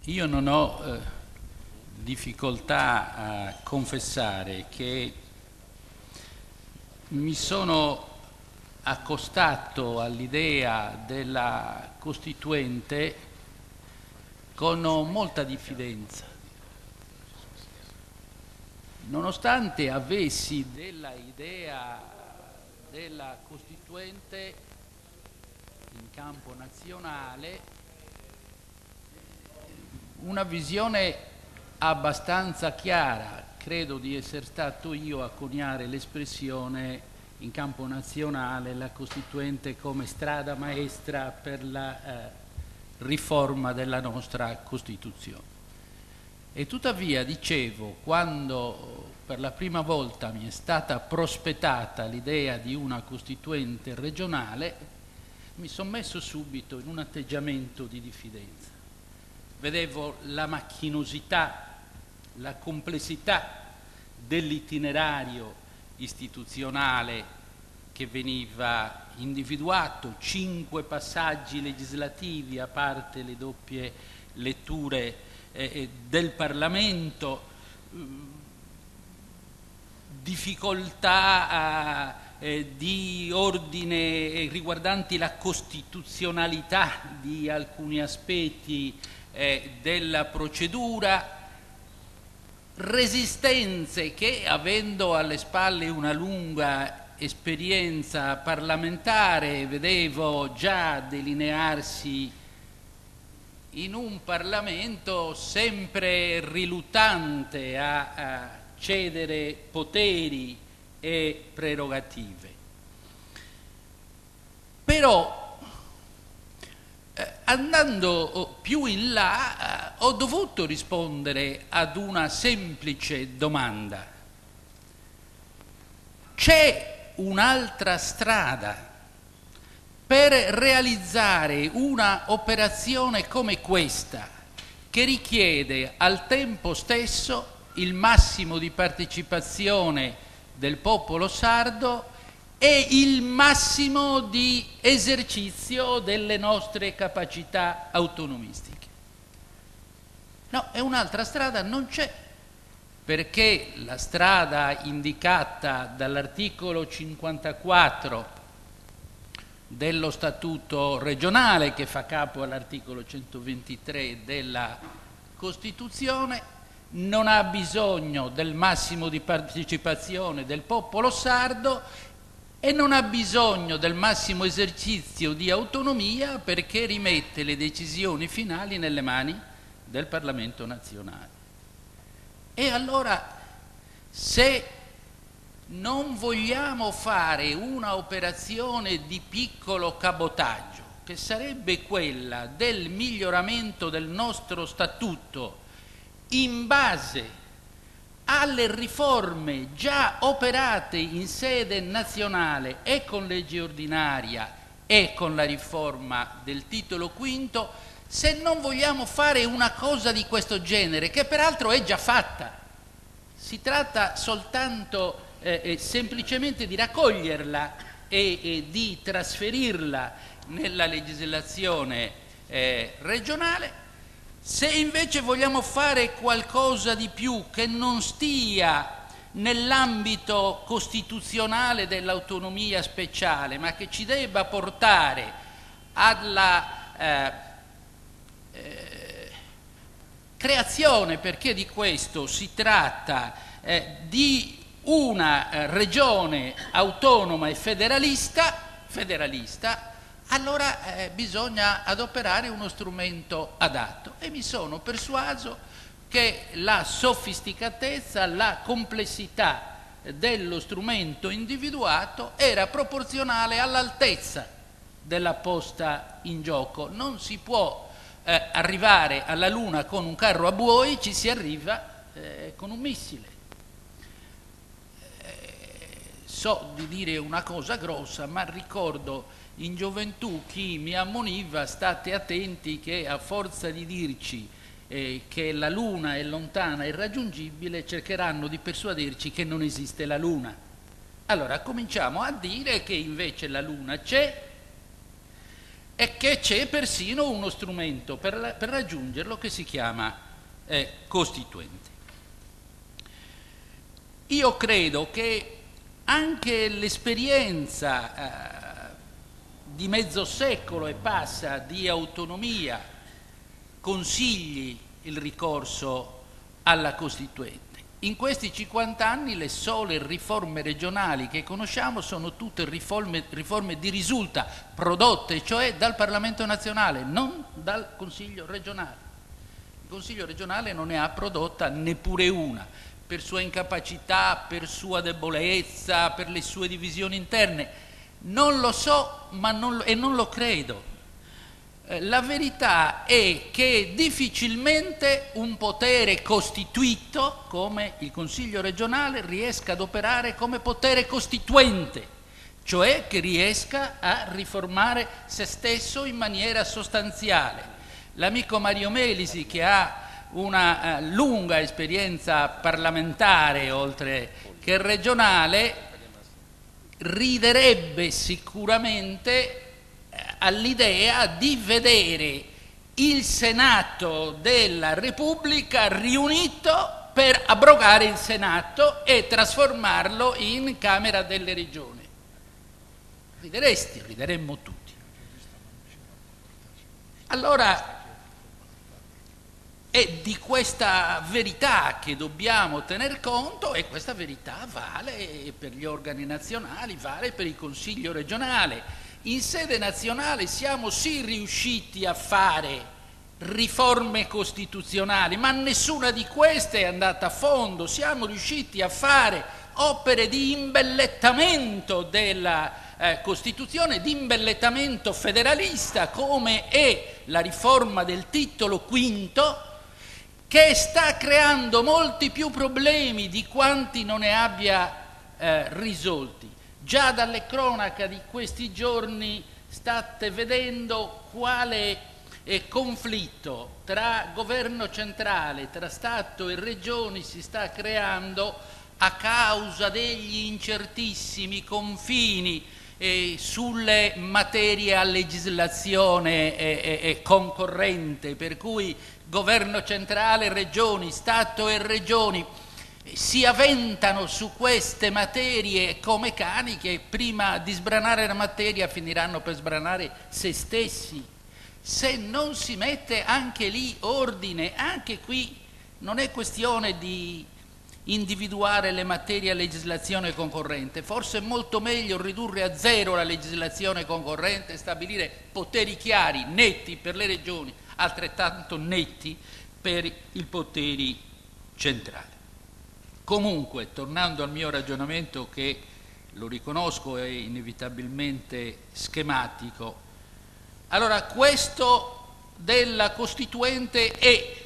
Io non ho difficoltà a confessare che mi sono accostato all'idea della Costituente con molta diffidenza, nonostante avessi della idea della Costituente in campo nazionale una visione abbastanza chiara. Credo di essere stato io a coniare l'espressione in campo nazionale la Costituente come strada maestra per la riforma della nostra Costituzione. E tuttavia, dicevo, quando per la prima volta mi è stata prospettata l'idea di una Costituente regionale, mi sono messo subito in un atteggiamento di diffidenza. Vedevo la macchinosità, la complessità dell'itinerario istituzionale che veniva individuato, 5 passaggi legislativi a parte le doppie letture del Parlamento, difficoltà di ordine riguardanti la costituzionalità di alcuni aspetti della procedura, resistenze che, avendo alle spalle una lunga esperienza parlamentare, vedevo già delinearsi in un Parlamento sempre riluttante a cedere poteri e prerogative. Però andando più in là ho dovuto rispondere ad una semplice domanda: c'è un'altra strada per realizzare una operazione come questa, che richiede al tempo stesso il massimo di partecipazione del popolo sardo e il massimo di esercizio delle nostre capacità autonomistiche? No, e un'altra strada non c'è, perché la strada indicata dall'articolo 54 dello Statuto regionale, che fa capo all'articolo 123 della Costituzione, non ha bisogno del massimo di partecipazione del popolo sardo e non ha bisogno del massimo esercizio di autonomia, perché rimette le decisioni finali nelle mani del Parlamento nazionale. E allora, se non vogliamo fare una operazione di piccolo cabotaggio, che sarebbe quella del miglioramento del nostro statuto in base alle riforme già operate in sede nazionale e con legge ordinaria e con la riforma del titolo quinto, se non vogliamo fare una cosa di questo genere, che peraltro è già fatta, si tratta soltanto semplicemente di raccoglierla e di trasferirla nella legislazione regionale. Se invece vogliamo fare qualcosa di più, che non stia nell'ambito costituzionale dell'autonomia speciale, ma che ci debba portare alla creazione, perché di questo si tratta, di una regione autonoma e federalista, allora bisogna adoperare uno strumento adatto, e mi sono persuaso che la sofisticatezza, la complessità dello strumento individuato era proporzionale all'altezza della posta in gioco. Non si può arrivare alla Luna con un carro a buoi, ci si arriva con un missile. So di dire una cosa grossa, ma ricordo in gioventù chi mi ammoniva: state attenti che a forza di dirci che la Luna è lontana e irraggiungibile, cercheranno di persuaderci che non esiste la Luna. Allora cominciamo a dire che invece la Luna c'è, e che c'è persino uno strumento per raggiungerlo che si chiama costituente. Io credo che anche l'esperienza di mezzo secolo e passa di autonomia consigli il ricorso alla Costituente. In questi 50 anni le sole riforme regionali che conosciamo sono tutte riforme di risulta, prodotte cioè dal Parlamento nazionale, non dal Consiglio regionale. Il Consiglio regionale non ne ha prodotta neppure una, per sua incapacità, per sua debolezza, per le sue divisioni interne. Non lo so e non lo credo. La verità è che difficilmente un potere costituito come il Consiglio regionale riesca ad operare come potere costituente, cioè che riesca a riformare se stesso in maniera sostanziale. L'amico Mario Melisi, che ha una lunga esperienza parlamentare oltre che regionale, riderebbe sicuramente all'idea di vedere il Senato della Repubblica riunito per abrogare il Senato e trasformarlo in Camera delle Regioni. Rideremmo tutti. Allora, è di questa verità che dobbiamo tener conto, e questa verità vale per gli organi nazionali, vale per il Consiglio regionale. In sede nazionale siamo sì riusciti a fare riforme costituzionali, ma nessuna di queste è andata a fondo. Siamo riusciti a fare opere di imbellettamento della Costituzione, di imbellettamento federalista, come è la riforma del titolo quinto, che sta creando molti più problemi di quanti non ne abbia risolti. Già dalle cronache di questi giorni state vedendo quale conflitto tra governo centrale, tra Stato e regioni si sta creando a causa degli incertissimi confini sulle materie a legislazione concorrente, per cui governo centrale, regioni, Stato e regioni si avventano su queste materie come cani che prima di sbranare la materia finiranno per sbranare se stessi. Se non si mette anche lì ordine, anche qui non è questione di individuare le materie a legislazione concorrente, forse è molto meglio ridurre a zero la legislazione concorrente e stabilire poteri chiari, netti per le regioni, altrettanto netti per i poteri centrali. Comunque, tornando al mio ragionamento, che lo riconosco è inevitabilmente schematico, allora questo della Costituente è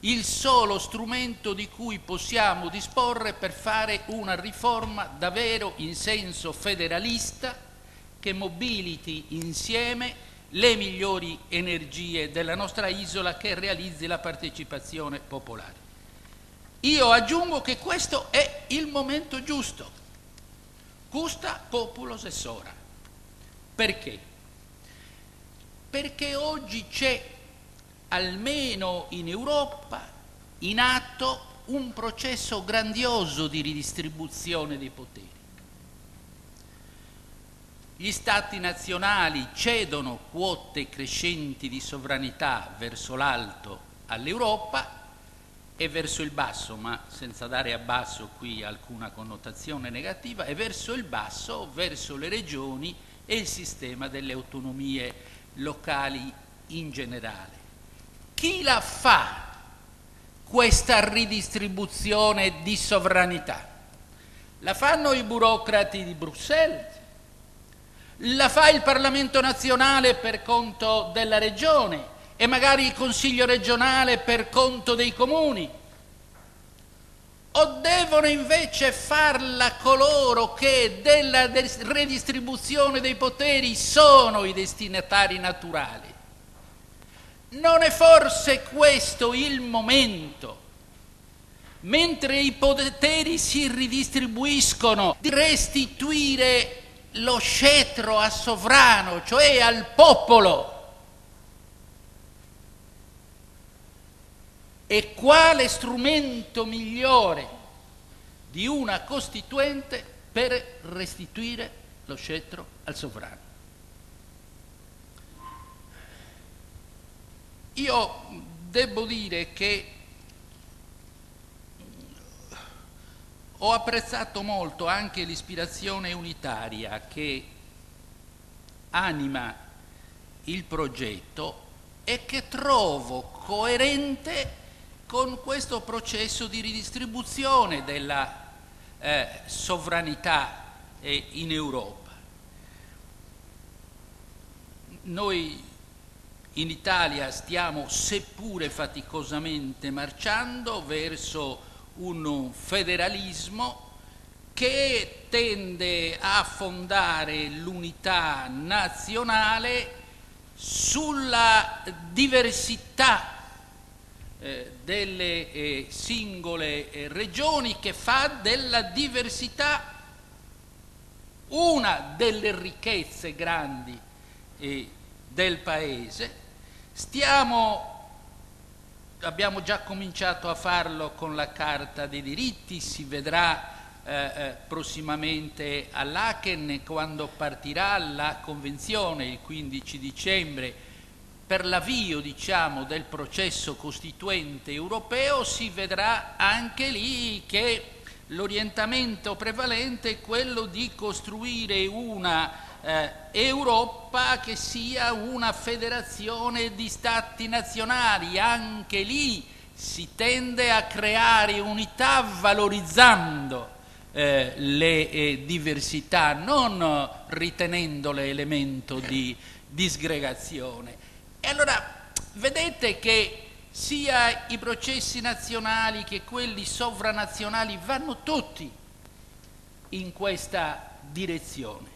il solo strumento di cui possiamo disporre per fare una riforma davvero in senso federalista che mobiliti insieme le migliori energie della nostra isola, che realizzi la partecipazione popolare. Io aggiungo che questo è il momento giusto. Custa populos est ora. Perché? Perché oggi c'è, almeno in Europa, in atto un processo grandioso di ridistribuzione dei poteri. Gli Stati nazionali cedono quote crescenti di sovranità verso l'alto all'Europa e verso il basso, ma senza dare a basso qui alcuna connotazione negativa, e verso il basso, verso le regioni e il sistema delle autonomie locali in generale. Chi la fa questa ridistribuzione di sovranità? La fanno i burocrati di Bruxelles? La fa il Parlamento nazionale per conto della regione e magari il Consiglio regionale per conto dei comuni? O devono invece farla coloro che della redistribuzione dei poteri sono i destinatari naturali? Non è forse questo il momento, mentre i poteri si ridistribuiscono, di restituire lo scettro al sovrano, cioè al popolo. E quale strumento migliore di una Costituente per restituire lo scettro al sovrano? Io devo dire che ho apprezzato molto anche l'ispirazione unitaria che anima il progetto e che trovo coerente con questo processo di ridistribuzione della sovranità in Europa. Noi in Italia stiamo, seppure faticosamente, marciando verso un federalismo che tende a fondare l'unità nazionale sulla diversità delle singole regioni, che fa della diversità una delle ricchezze grandi del Paese. Abbiamo già cominciato a farlo con la Carta dei diritti, si vedrà prossimamente all'Aken quando partirà la Convenzione il 15 dicembre per l'avvio, diciamo, del processo costituente europeo. Si vedrà anche lì che l'orientamento prevalente è quello di costruire una Europa che sia una federazione di stati nazionali. Anche lì si tende a creare unità valorizzando le diversità, non ritenendole elemento di disgregazione. E allora vedete che sia i processi nazionali che quelli sovranazionali vanno tutti in questa direzione.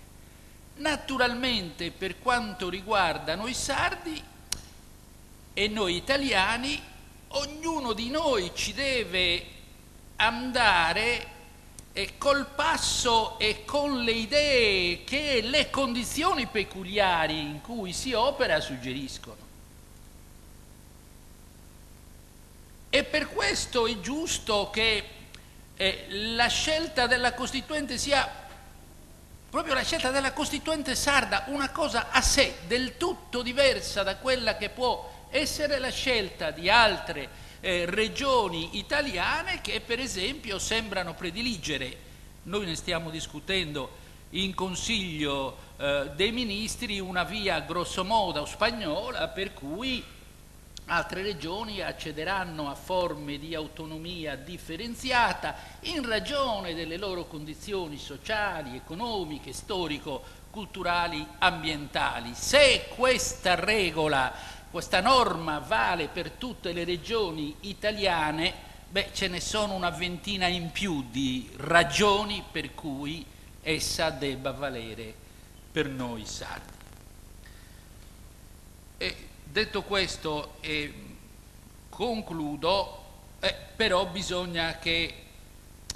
Naturalmente, per quanto riguarda noi sardi e noi italiani, ognuno di noi ci deve andare col passo e con le idee che le condizioni peculiari in cui si opera suggeriscono. E per questo è giusto che la scelta della Costituente sia proprio la scelta della Costituente sarda, una cosa a sé, del tutto diversa da quella che può essere la scelta di altre regioni italiane che per esempio sembrano prediligere. Noi ne stiamo discutendo in Consiglio dei Ministri una via grossomodo spagnola per cui altre regioni accederanno a forme di autonomia differenziata in ragione delle loro condizioni sociali, economiche, storico-culturali, ambientali. Se questa regola, questa norma vale per tutte le regioni italiane, ce ne sono una ventina in più di ragioni per cui essa debba valere per noi sardi. Detto questo, concludo, però bisogna che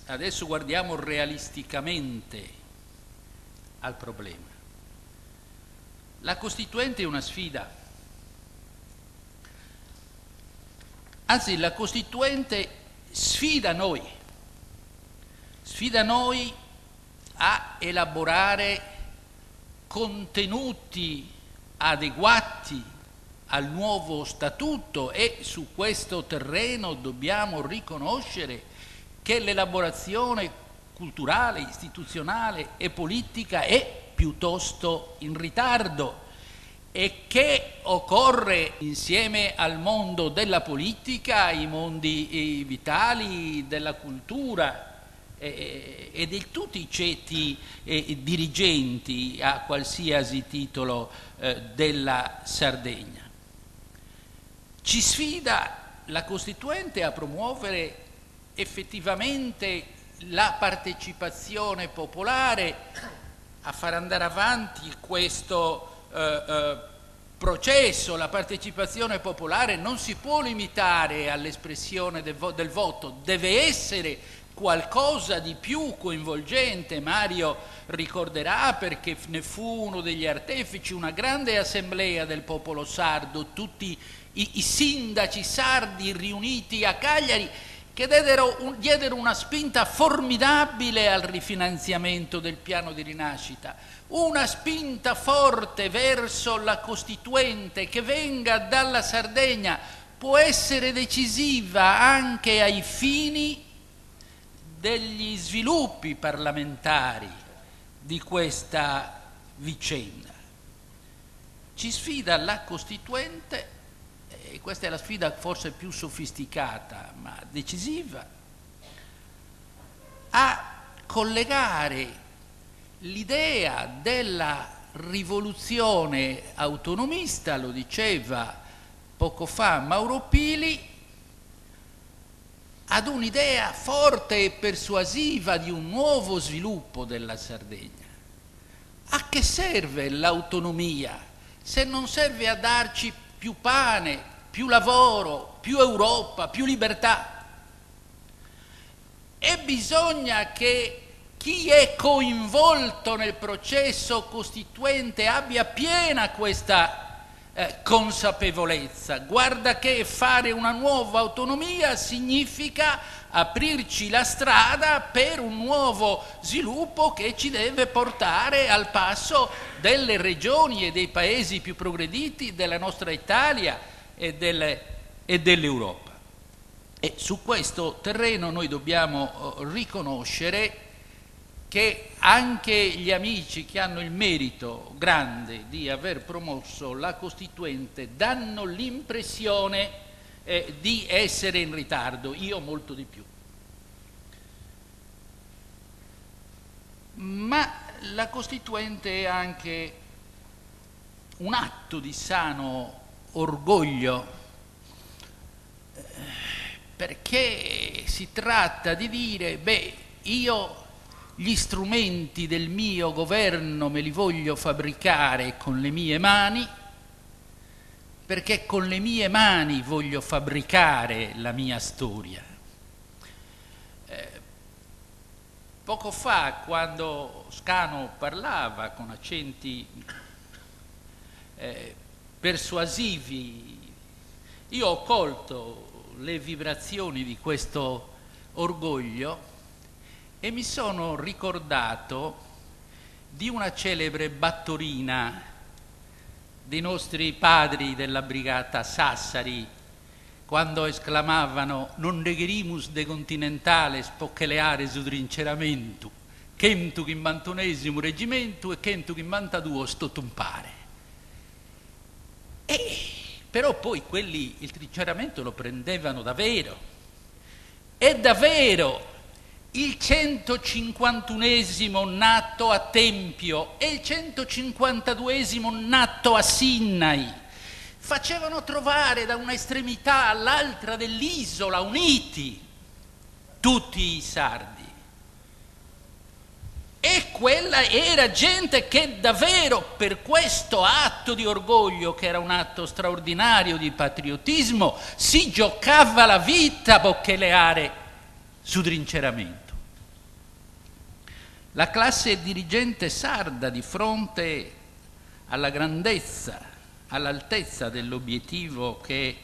adesso guardiamo realisticamente al problema. La Costituente è una sfida. Anzi, la Costituente sfida noi a elaborare contenuti adeguati al nuovo statuto e su questo terreno dobbiamo riconoscere che l'elaborazione culturale, istituzionale e politica è piuttosto in ritardo e che occorre, insieme al mondo della politica, ai mondi vitali della cultura e di tutti i ceti dirigenti a qualsiasi titolo della Sardegna. Ci sfida la Costituente a promuovere effettivamente la partecipazione popolare, a far andare avanti questo processo. La partecipazione popolare non si può limitare all'espressione del voto, deve essere qualcosa di più coinvolgente. Mario ricorderà, perché ne fu uno degli artefici, una grande assemblea del popolo sardo, tutti i sindaci sardi riuniti a Cagliari, che diedero una spinta formidabile al rifinanziamento del piano di rinascita, una spinta forte verso la Costituente che venga dalla Sardegna può essere decisiva anche ai fini degli sviluppi parlamentari di questa vicenda. Ci sfida la Costituente, e questa è la sfida forse più sofisticata ma decisiva, a collegare l'idea della rivoluzione autonomista, lo diceva poco fa Mauro Pili, ad un'idea forte e persuasiva di un nuovo sviluppo della Sardegna. A che serve l'autonomia se non serve a darci più pane, più lavoro, più Europa, più libertà? E bisogna che chi è coinvolto nel processo costituente abbia piena questa consapevolezza. Guarda che fare una nuova autonomia significa aprirci la strada per un nuovo sviluppo che ci deve portare al passo delle regioni e dei paesi più progrediti della nostra Italia e dell'Europa. E su questo terreno noi dobbiamo riconoscere che anche gli amici che hanno il merito grande di aver promosso la Costituente danno l'impressione di essere in ritardo, io molto di più. Ma la Costituente è anche un atto di sano orgoglio, perché si tratta di dire, beh, io gli strumenti del mio governo me li voglio fabbricare con le mie mani, perché con le mie mani voglio fabbricare la mia storia. Poco fa, quando Scano parlava con accenti persuasivi, io ho colto le vibrazioni di questo orgoglio e mi sono ricordato di una celebre battorina dei nostri padri della brigata Sassari, quando esclamavano «Non degherimus de continentale spocceleare su trinceramento, Kentuck in 21° reggimento e Kentuck in 92 stotumpare». Però poi quelli il trinceramento lo prendevano davvero, e davvero il 151esimo nato a Tempio e il 152esimo nato a Sinnai facevano trovare da un'estremità all'altra dell'isola, uniti, tutti i sardi. E quella era gente che davvero per questo atto di orgoglio, che era un atto straordinario di patriottismo, si giocava la vita a bocceleare su trinceramento. La classe dirigente sarda, di fronte alla grandezza, all'altezza dell'obiettivo che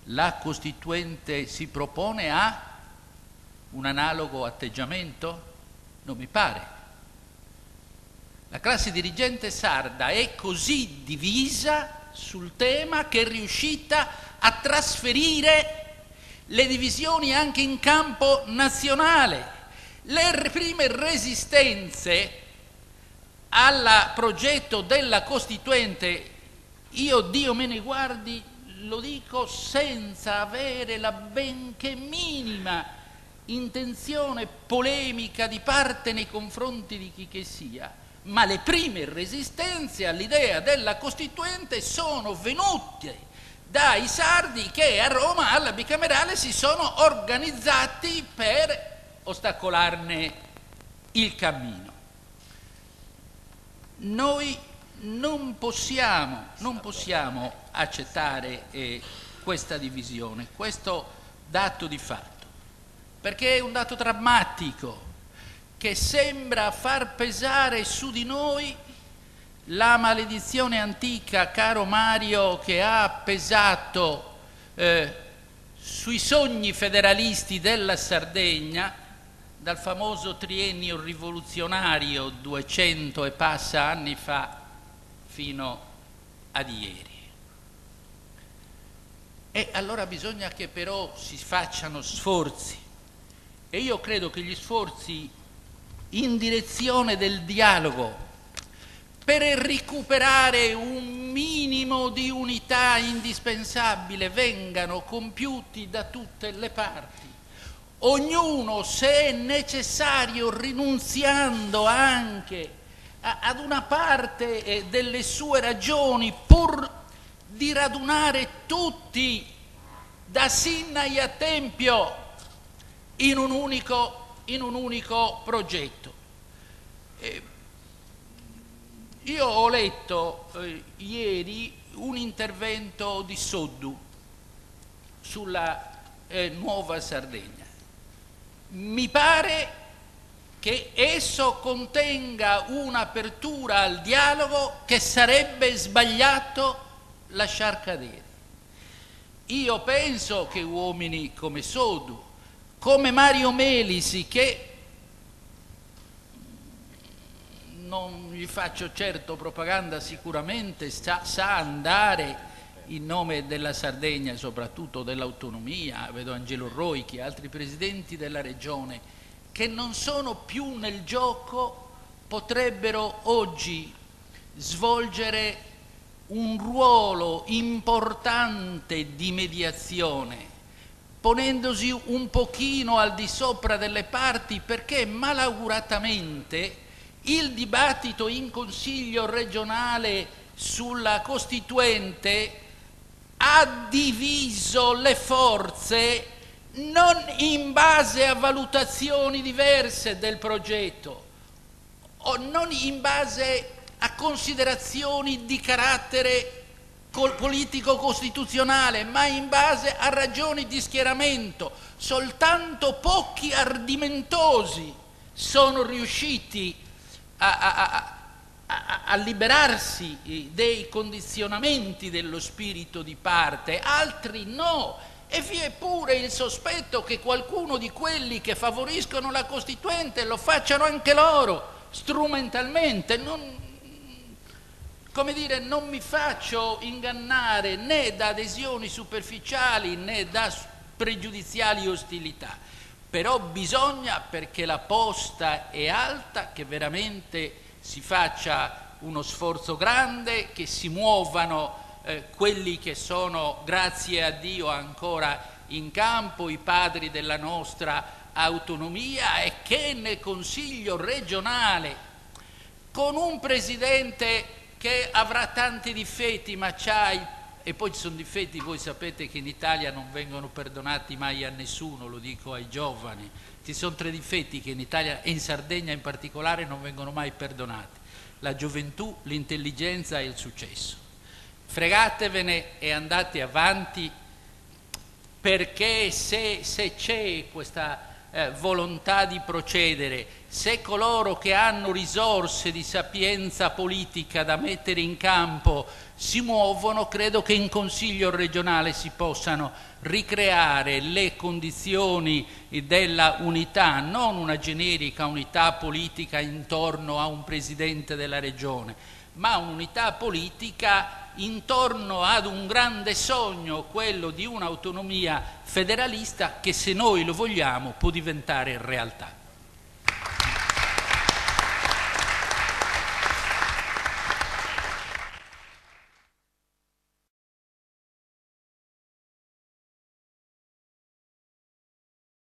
la Costituente si propone, ha un analogo atteggiamento? Non mi pare. La classe dirigente sarda è così divisa sul tema che è riuscita a trasferire le divisioni anche in campo nazionale. Le prime resistenze al progetto della Costituente, io Dio me ne guardi, lo dico senza avere la benché minima intenzione polemica di parte nei confronti di chi che sia, ma le prime resistenze all'idea della Costituente sono venute dai sardi che a Roma alla bicamerale si sono organizzati per ostacolarne il cammino. Noi non possiamo accettare questa divisione, questo dato di fatto. perché è un dato drammatico che sembra far pesare su di noi la maledizione antica, caro Mario, che ha pesato sui sogni federalisti della Sardegna dal famoso triennio rivoluzionario 200 e passa anni fa fino ad ieri. E allora bisogna che però si facciano sforzi, e io credo che gli sforzi in direzione del dialogo per recuperare un minimo di unità indispensabile vengano compiuti da tutte le parti, ognuno, se è necessario, rinunziando anche ad una parte delle sue ragioni, pur di radunare tutti da Sinai a Tempio in un unico progetto. Io ho letto ieri un intervento di Soddu sulla Nuova Sardegna. Mi pare che esso contenga un'apertura al dialogo che sarebbe sbagliato lasciar cadere. Io penso che uomini come Soddu, come Mario Melisi, che non gli faccio certo propaganda, sicuramente sa andare in nome della Sardegna e soprattutto dell'autonomia, vedo Angelo Roichi e altri presidenti della regione che non sono più nel gioco, potrebbero oggi svolgere un ruolo importante di mediazione, ponendosi un pochino al di sopra delle parti, perché malauguratamente il dibattito in Consiglio regionale sulla Costituente ha diviso le forze non in base a valutazioni diverse del progetto o non in base a considerazioni di carattere politico-costituzionale, ma in base a ragioni di schieramento. Soltanto pochi ardimentosi sono riusciti a liberarsi dei condizionamenti dello spirito di parte, altri no, e vi è pure il sospetto che qualcuno di quelli che favoriscono la Costituente lo facciano anche loro strumentalmente. Come dire, non mi faccio ingannare né da adesioni superficiali né da pregiudiziali ostilità, però bisogna, perché la posta è alta, che veramente si faccia uno sforzo grande, che si muovano quelli che sono, grazie a Dio, ancora in campo, i padri della nostra autonomia, e che nel Consiglio regionale, con un presidente che avrà tanti difetti, ma e poi ci sono difetti, voi sapete che in Italia non vengono perdonati mai a nessuno, lo dico ai giovani, ci sono 3 difetti che in Italia e in Sardegna in particolare non vengono mai perdonati: la gioventù, l'intelligenza e il successo. Fregatevene e andate avanti, perché se c'è questa volontà di procedere, se coloro che hanno risorse di sapienza politica da mettere in campo si muovono, credo che in Consiglio regionale si possano ricreare le condizioni della unità, non una generica unità politica intorno a un presidente della regione, ma un'unità politica intorno ad un grande sogno, quello di un'autonomia federalista che, se noi lo vogliamo, può diventare realtà.